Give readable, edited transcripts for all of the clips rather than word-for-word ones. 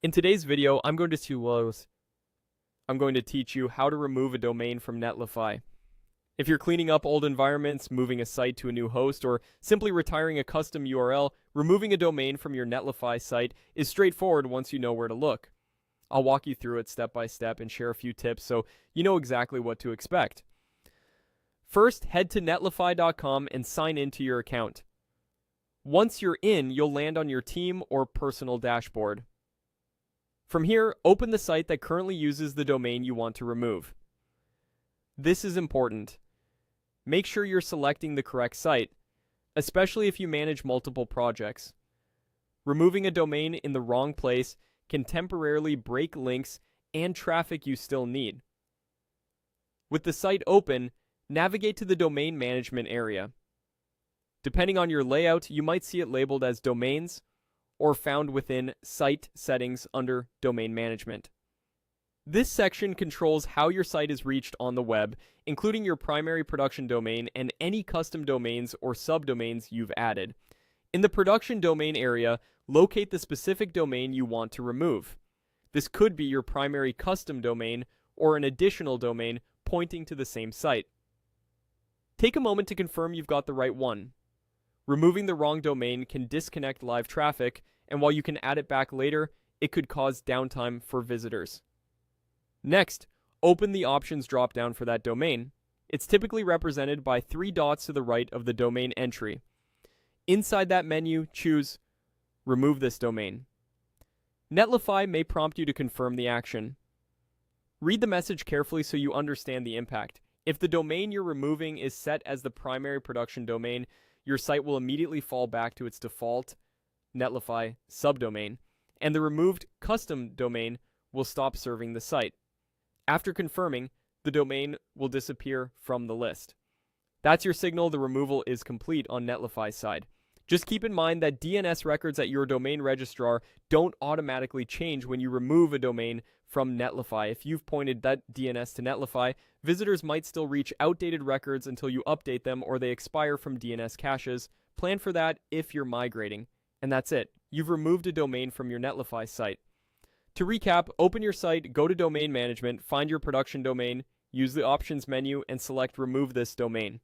In today's video, I'm going to teach you how to remove a domain from Netlify. If you're cleaning up old environments, moving a site to a new host, or simply retiring a custom URL, removing a domain from your Netlify site is straightforward once you know where to look. I'll walk you through it step by step and share a few tips so you know exactly what to expect. First, head to netlify.com and sign into your account. Once you're in, you'll land on your team or personal dashboard. From here, open the site that currently uses the domain you want to remove. This is important. Make sure you're selecting the correct site, especially if you manage multiple projects. Removing a domain in the wrong place can temporarily break links and traffic you still need. With the site open, navigate to the domain management area. Depending on your layout, you might see it labeled as domains or found within Site Settings under Domain Management. This section controls how your site is reached on the web, including your primary production domain and any custom domains or subdomains you've added. In the production domain area, locate the specific domain you want to remove. This could be your primary custom domain or an additional domain pointing to the same site. Take a moment to confirm you've got the right one. Removing the wrong domain can disconnect live traffic, and while you can add it back later, it could cause downtime for visitors. Next, open the options dropdown for that domain. It's typically represented by 3 dots to the right of the domain entry. Inside that menu, choose Remove this domain. Netlify may prompt you to confirm the action. Read the message carefully so you understand the impact. If the domain you're removing is set as the primary production domain, your site will immediately fall back to its default Netlify subdomain, and the removed custom domain will stop serving the site. After confirming, the domain will disappear from the list. That's your signal the removal is complete on Netlify's side. Just keep in mind that DNS records at your domain registrar don't automatically change when you remove a domain from Netlify. If you've pointed that DNS to Netlify, visitors might still reach outdated records until you update them or they expire from DNS caches. Plan for that if you're migrating. And that's it. You've removed a domain from your Netlify site. To recap, open your site, go to Domain Management, find your production domain, use the Options menu, and select Remove this domain.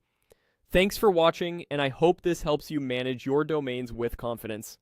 Thanks for watching, and I hope this helps you manage your domains with confidence.